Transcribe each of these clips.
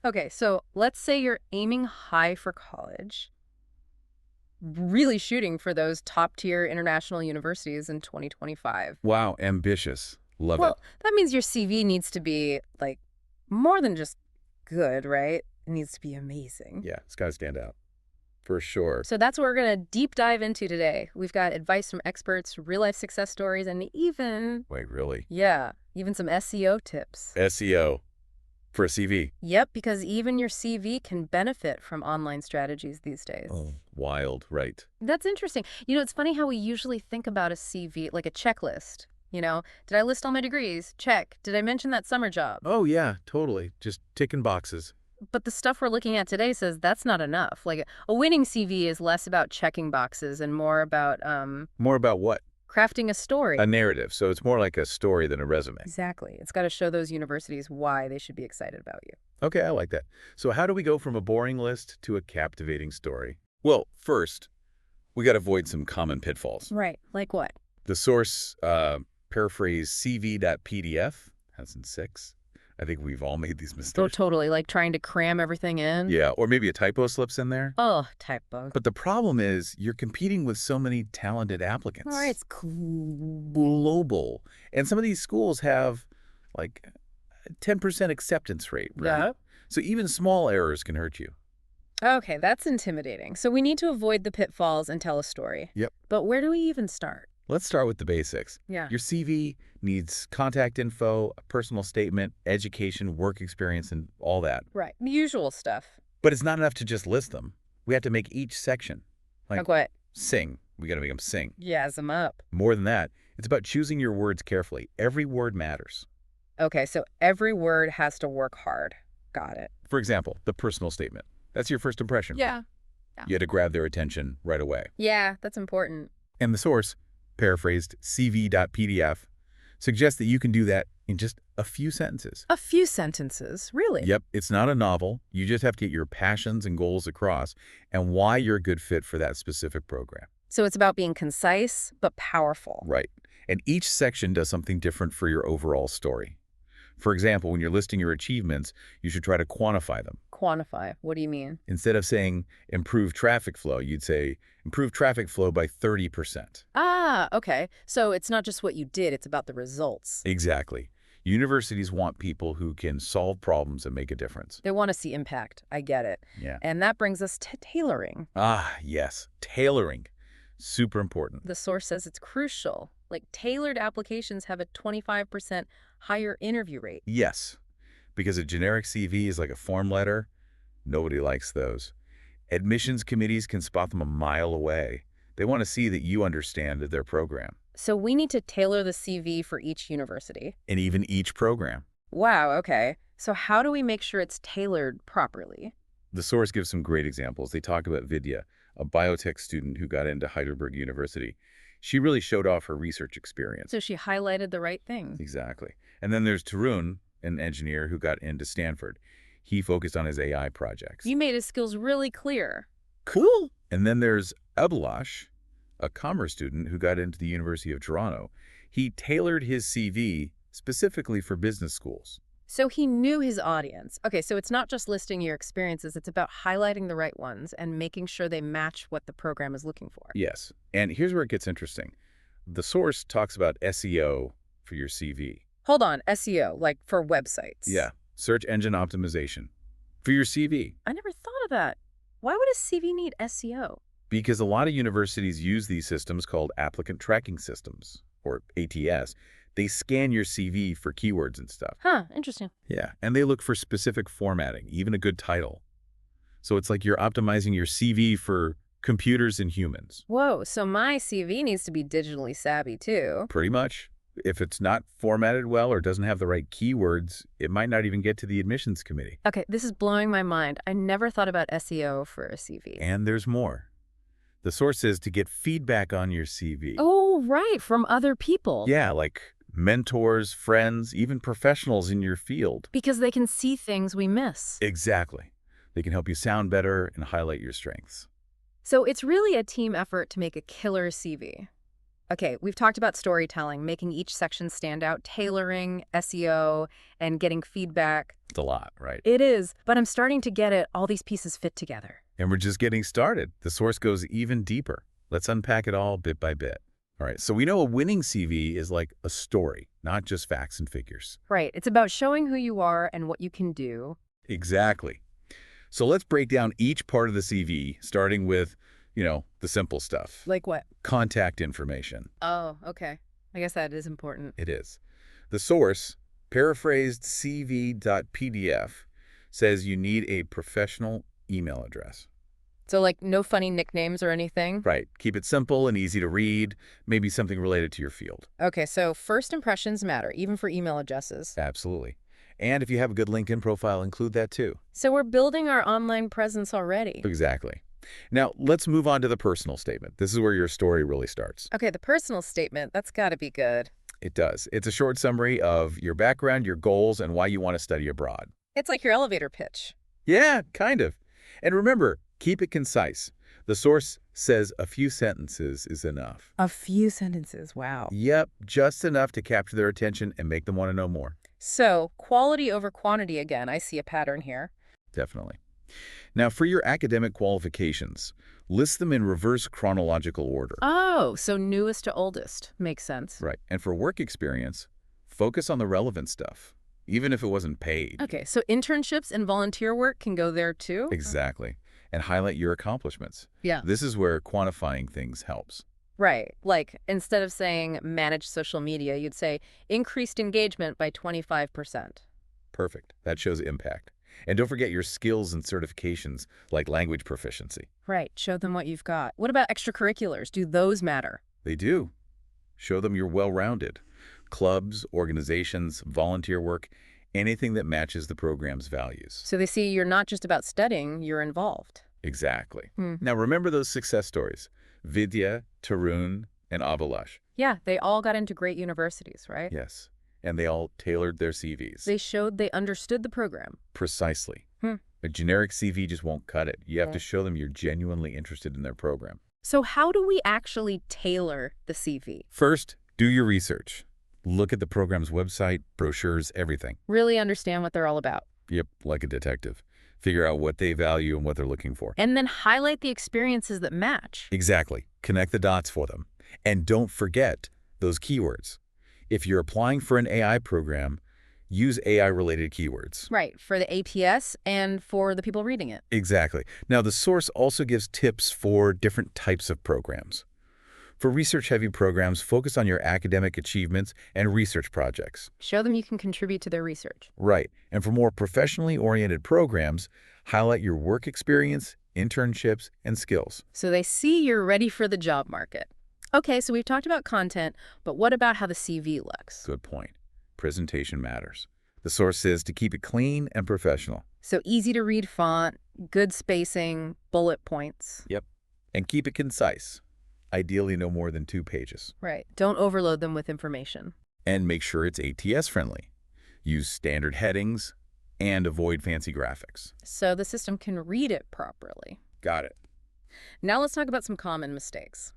Okay, so let's say you're aiming high for college, really shooting for those top-tier international universities in 2025. Wow, ambitious. Love it. Well, that means your CV needs to be, like, more than just good, right? It needs to be amazing. Yeah, it's got to stand out. For sure. So that's what we're going to deep dive into today. We've got advice from experts, real-life success stories, and even, Wait, really? yeah, even some SEO tips. SEO for a CV. Yep, because even your CV can benefit from online strategies these days. Oh, wild, right. That's interesting. It's funny how we usually think about a CV like a checklist. Did I list all my degrees? Check. Did I mention that summer job? Oh, yeah, totally. Just ticking boxes. But the stuff we're looking at today says that's not enough. Like a winning CV is less about checking boxes and more about More about what? crafting a story. A narrative. So it's more like a story than a resume. Exactly. It's got to show those universities why they should be excited about you. Okay, I like that. So how do we go from a boring list to a captivating story? Well, first, we got to avoid some common pitfalls. Right. Like what? The source, paraphrase cv.pdf, has in 6. I think we've all made these Oh, mistakes. totally. Like trying to cram everything in. Yeah, or maybe a typo slips in there. Oh, typo. But the problem is you're competing with so many talented applicants. All right. Global. And some of these schools have like a 10% acceptance rate, right? Yeah. So even small errors can hurt you. Okay, that's intimidating. So we need to avoid the pitfalls and tell a story. Yep. But where do we even start? Let's start with the basics. Yeah. Your CV needs contact info, a personal statement, education, work experience, and all that. Right. The usual stuff. But it's not enough to just list them. We have to make each section. Like what? Sing. We got to make them sing. Jazz them up. More than that, it's about choosing your words carefully. Every word matters. Okay, so every word has to work hard. Got it. For example, the personal statement. That's your first impression. Yeah. You had to grab their attention right away. Yeah, that's important. And the source, paraphrased cv.pdf, suggests that you can do that in just a few sentences. A few sentences, really? Yep, it's not a novel. You just have to get your passions and goals across and why you're a good fit for that specific program. So it's about being concise, but powerful. Right. And each section does something different for your overall story. For example, when you're listing your achievements, you should try to quantify them. Quantify. What do you mean? Instead of saying improve traffic flow, you'd say improve traffic flow by 30%. Ah, okay. So it's not just what you did, it's about the results. Exactly. Universities want people who can solve problems and make a difference. They want to see impact. I get it. Yeah. And that brings us to tailoring. Ah, yes. Tailoring. Super important. The source says it's crucial. Like tailored applications have a 25% higher interview rate. Yes. Because a generic CV is like a form letter. Nobody likes those. Admissions committees can spot them a mile away. They want to see that you understand their program. So we need to tailor the CV for each university. And even each program. Wow, okay. So how do we make sure it's tailored properly? The source gives some great examples. They talk about Vidya, a biotech student who got into Heidelberg University. She really showed off her research experience. So she highlighted the right things. Exactly. And then there's Tarun, an engineer who got into Stanford. He focused on his AI projects. You made his skills really clear. Cool. And then there's Abhilash, a commerce student who got into the University of Toronto. He tailored his CV specifically for business schools. So he knew his audience. Okay, so it's not just listing your experiences, it's about highlighting the right ones and making sure they match what the program is looking for. Yes. And here's where it gets interesting. The source talks about SEO for your CV. Hold on, SEO, like for websites. Yeah. Search engine optimization for your CV. I never thought of that. Why would a CV need SEO? Because a lot of universities use these systems called applicant tracking systems, or ATS. They scan your CV for keywords and stuff. Huh, interesting. Yeah, and they look for specific formatting, even a good title. So it's like you're optimizing your CV for computers and humans. Whoa, so my CV needs to be digitally savvy too. Pretty much. If it's not formatted well or doesn't have the right keywords, it might not even get to the admissions committee. Okay, this is blowing my mind. I never thought about SEO for a CV. And there's more. The source says to get feedback on your CV. Oh, right, from other people. Yeah, like mentors, friends, even professionals in your field. Because they can see things we miss. Exactly. They can help you sound better and highlight your strengths. So it's really a team effort to make a killer CV. Okay, we've talked about storytelling, making each section stand out, tailoring, SEO, and getting feedback. It's a lot, right? It is, but I'm starting to get it. All these pieces fit together. And we're just getting started. The source goes even deeper. Let's unpack it all bit by bit. All right, so we know a winning CV is like a story, not just facts and figures. Right. It's about showing who you are and what you can do. Exactly. So let's break down each part of the CV, starting with, the simple stuff. Like what? Contact information. Oh, okay. I guess that is important. It is. The source, paraphrased cv.pdf, says you need a professional email address. So, like, no funny nicknames or anything? Right. Keep it simple and easy to read, maybe something related to your field. Okay, so first impressions matter, even for email addresses. Absolutely. And if you have a good LinkedIn profile, include that too. So we're building our online presence already. Exactly. Now, let's move on to the personal statement. This is where your story really starts. Okay, the personal statement, that's got to be good. It does. It's a short summary of your background, your goals, and why you want to study abroad. It's like your elevator pitch. Yeah, kind of. And remember, keep it concise. The source says a few sentences is enough. A few sentences, wow. Yep, just enough to capture their attention and make them want to know more. So, quality over quantity again. I see a pattern here. Definitely. Now, for your academic qualifications, list them in reverse chronological order. Oh, so newest to oldest. Makes sense. Right. And for work experience, focus on the relevant stuff, even if it wasn't paid. Okay, so internships and volunteer work can go there too? Exactly. And highlight your accomplishments. Yeah. This is where quantifying things helps. Right. Like, instead of saying manage social media, you'd say increased engagement by 25%. Perfect. That shows impact. And don't forget your skills and certifications, like language proficiency. Right. Show them what you've got. What about extracurriculars? Do those matter? They do. Show them you're well-rounded. Clubs, organizations, volunteer work, anything that matches the program's values. So they see you're not just about studying, you're involved. Exactly. Hmm. Now remember those success stories. Vidya, Tarun, and Abhilash. Yeah, they all got into great universities, right? Yes. And they all tailored their CVs. They showed they understood the program. Precisely. Hmm. A generic CV just won't cut it. You have Yeah. to show them you're genuinely interested in their program. So how do we actually tailor the CV? First, do your research. Look at the program's website, brochures, everything. Really understand what they're all about. Yep, like a detective. Figure out what they value and what they're looking for. And then highlight the experiences that match. Exactly. Connect the dots for them. And don't forget those keywords. If you're applying for an AI program, use AI-related keywords. Right, for the APS and for the people reading it. Exactly. Now, the source also gives tips for different types of programs. For research-heavy programs, focus on your academic achievements and research projects. Show them you can contribute to their research. Right. And for more professionally oriented programs, highlight your work experience, internships, and skills. So they see you're ready for the job market. Okay, so we've talked about content, but what about how the CV looks? Good point. Presentation matters. The source says to keep it clean and professional. So easy to read font, good spacing, bullet points. Yep. And keep it concise. Ideally no more than 2 pages. Right. Don't overload them with information. And make sure it's ATS friendly. Use standard headings and avoid fancy graphics. So the system can read it properly. Got it. Now let's talk about some common mistakes.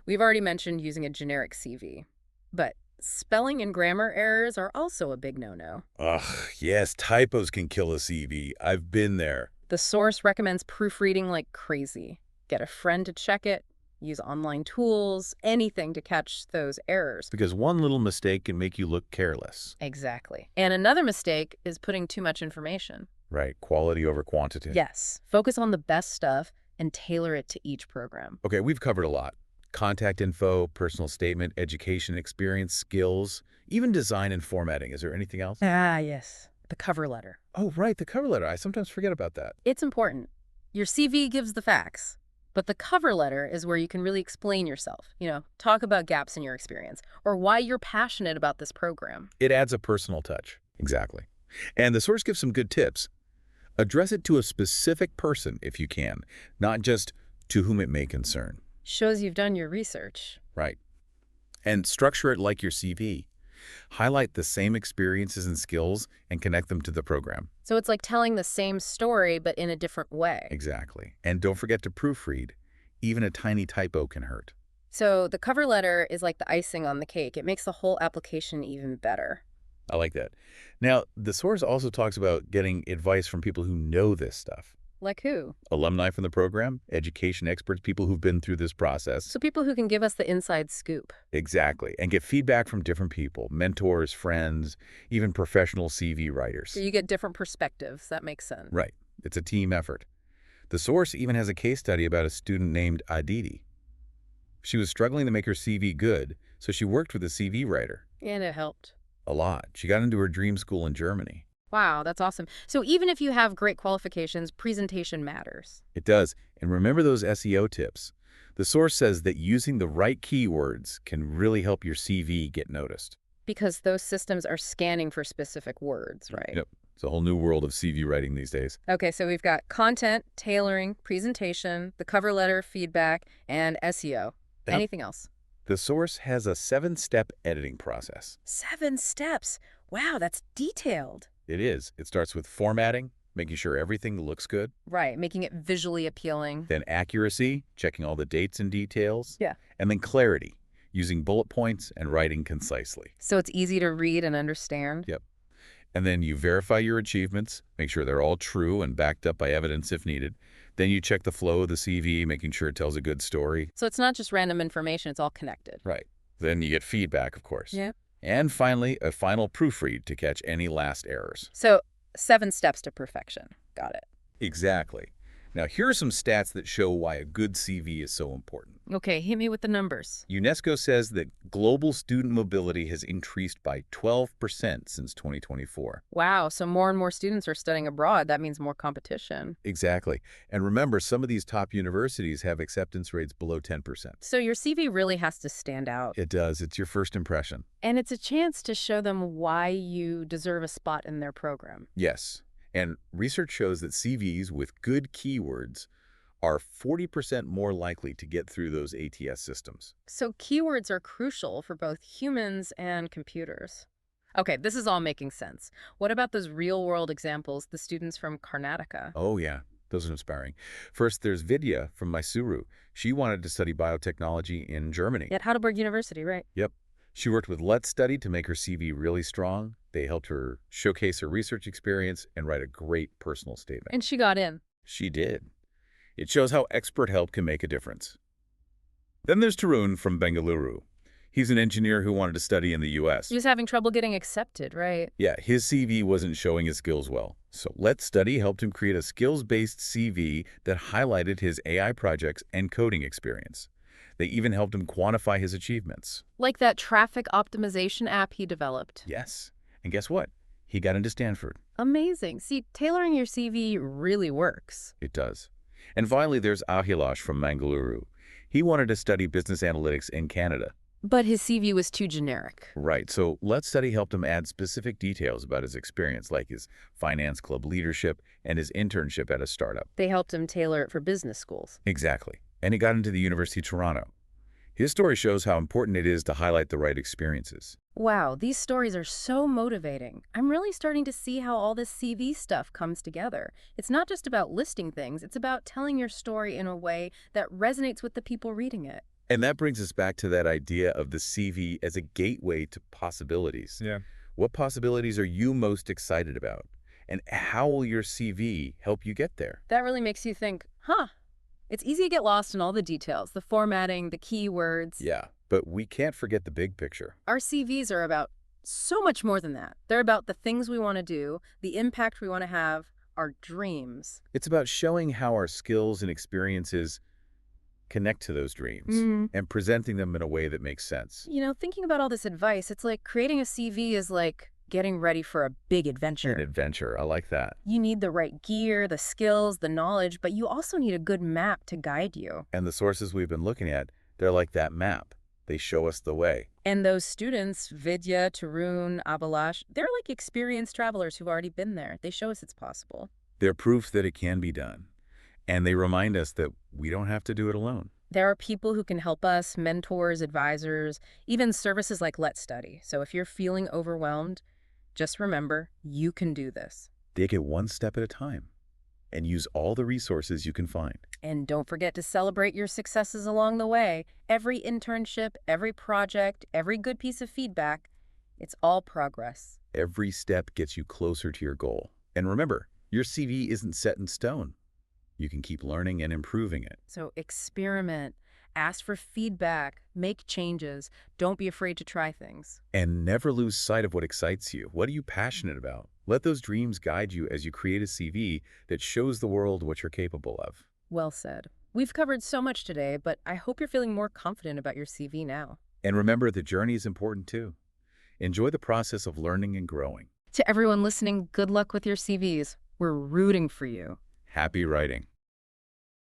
We've already mentioned using a generic CV, but spelling and grammar errors are also a big no-no. Ugh, yes, typos can kill a CV. I've been there. The source recommends proofreading like crazy. Get a friend to check it, use online tools, anything to catch those errors. Because one little mistake can make you look careless. Exactly. And another mistake is putting too much information. Right, quality over quantity. Yes. Focus on the best stuff and tailor it to each program. Okay, we've covered a lot. Contact info, personal statement, education, experience, skills, even design and formatting. Is there anything else? Ah, yes. The cover letter. Oh, right, the cover letter. I sometimes forget about that. It's important. Your CV gives the facts, but the cover letter is where you can really explain yourself. Talk about gaps in your experience or why you're passionate about this program. It adds a personal touch. Exactly. And the source gives some good tips. Address it to a specific person if you can, not just to whom it may concern. Shows you've done your research. Right. And structure it like your CV. Highlight the same experiences and skills and connect them to the program. So it's like telling the same story, but in a different way. Exactly. And don't forget to proofread. Even a tiny typo can hurt. So the cover letter is like the icing on the cake. It makes the whole application even better. I like that. Now, the source also talks about getting advice from people who know this stuff. Like who? Alumni from the program, education experts, people who've been through this process. So people who can give us the inside scoop. Exactly. And get feedback from different people, mentors, friends, even professional CV So writers. you get different perspectives. That makes sense. Right. It's a team effort. The source even has a case study about a student named Aditi. She was struggling to make her CV good, so she worked with a CV writer. And it helped. A lot. She got into her dream school in Germany. Wow, that's awesome. So even if you have great qualifications, presentation matters. It does. And remember those SEO tips. The source says that using the right keywords can really help your CV get noticed. Because those systems are scanning for specific words, right? Yep. It's a whole new world of CV writing these days. Okay, so we've got content, tailoring, presentation, the cover letter, feedback, and SEO. Yep. Anything else? The source has a 7-step editing process. 7 steps. Wow, that's detailed. It is. It starts with formatting, making sure everything looks good. Right, making it visually appealing. Then accuracy, checking all the dates and details. Yeah. And then clarity, using bullet points and writing concisely. So it's easy to read and understand. Yep. And then you verify your achievements, make sure they're all true and backed up by evidence if needed. Then you check the flow of the CV, making sure it tells a good story. So it's not just random information, it's all connected. Right. Then you get feedback, of course. Yeah. And finally, a final proofread to catch any last errors. So 7 steps to perfection. Got it. Exactly. Now, here are some stats that show why a good CV is so important. Okay, hit me with the numbers. UNESCO says that global student mobility has increased by 12% since 2024. Wow, so more and more students are studying abroad. That means more competition. Exactly. And remember, some of these top universities have acceptance rates below 10%. So your CV really has to stand out. It does. It's your first impression. And it's a chance to show them why you deserve a spot in their program. Yes. And research shows that CVs with good keywords are 40% more likely to get through those ATS systems. So keywords are crucial for both humans and computers. Okay, this is all making sense. What about those real-world examples, the students from Karnataka? Oh, yeah. Those are inspiring. First, there's Vidya from Mysuru. She wanted to study biotechnology in Germany. At Heidelberg University, right? Yep. She worked with LetzStudy to make her CV really strong. They helped her showcase her research experience and write a great personal statement. And she got in. She did. It shows how expert help can make a difference. Then there's Tarun from Bengaluru. He's an engineer who wanted to study in the U.S. He was having trouble getting accepted, right? Yeah, his CV wasn't showing his skills well. So LetzStudy helped him create a skills-based CV that highlighted his AI projects and coding experience. They even helped him quantify his achievements. Like that traffic optimization app he developed. Yes. And guess what? He got into Stanford. Amazing. See, tailoring your CV really works. It does. And finally, there's Ahilash from Mangaluru. He wanted to study business analytics in Canada. But his CV was too generic. Right, so LetzStudy helped him add specific details about his experience, like his finance club leadership and his internship at a startup. They helped him tailor it for business schools. Exactly. And he got into the University of Toronto. His story shows how important it is to highlight the right experiences. Wow, these stories are so motivating. I'm really starting to see how all this CV stuff comes together. It's not just about listing things, it's about telling your story in a way that resonates with the people reading it. And that brings us back to that idea of the CV as a gateway to possibilities. Yeah. What possibilities are you most excited about? And how will your CV help you get there? That really makes you think, huh, it's easy to get lost in all the details, the formatting, the keywords. Yeah, but we can't forget the big picture. Our CVs are about so much more than that. They're about the things we want to do, the impact we want to have, our dreams. It's about showing how our skills and experiences connect to those dreams and presenting them in a way that makes sense. You know, thinking about all this advice, it's like creating a CV is like getting ready for a big adventure. An adventure. I like that. You need the right gear, the skills, the knowledge, but you also need a good map to guide you. And the sources we've been looking at, they're like that map. They show us the way. And those students, Vidya, Tarun, Abhilash, they're like experienced travelers who've already been there. They show us it's possible. They're proof that it can be done. And they remind us that we don't have to do it alone. There are people who can help us, mentors, advisors, even services like LetzStudy. So if you're feeling overwhelmed, just remember, you can do this. Take it one step at a time and use all the resources you can find. And don't forget to celebrate your successes along the way. Every internship, every project, every good piece of feedback, it's all progress. Every step gets you closer to your goal. And remember, your CV isn't set in stone. You can keep learning and improving it. So experiment, ask for feedback, make changes. Don't be afraid to try things. And never lose sight of what excites you. What are you passionate about? Let those dreams guide you as you create a CV that shows the world what you're capable of. Well said. We've covered so much today, but I hope you're feeling more confident about your CV now. And remember, the journey is important too. Enjoy the process of learning and growing. To everyone listening, good luck with your CVs. We're rooting for you. Happy writing.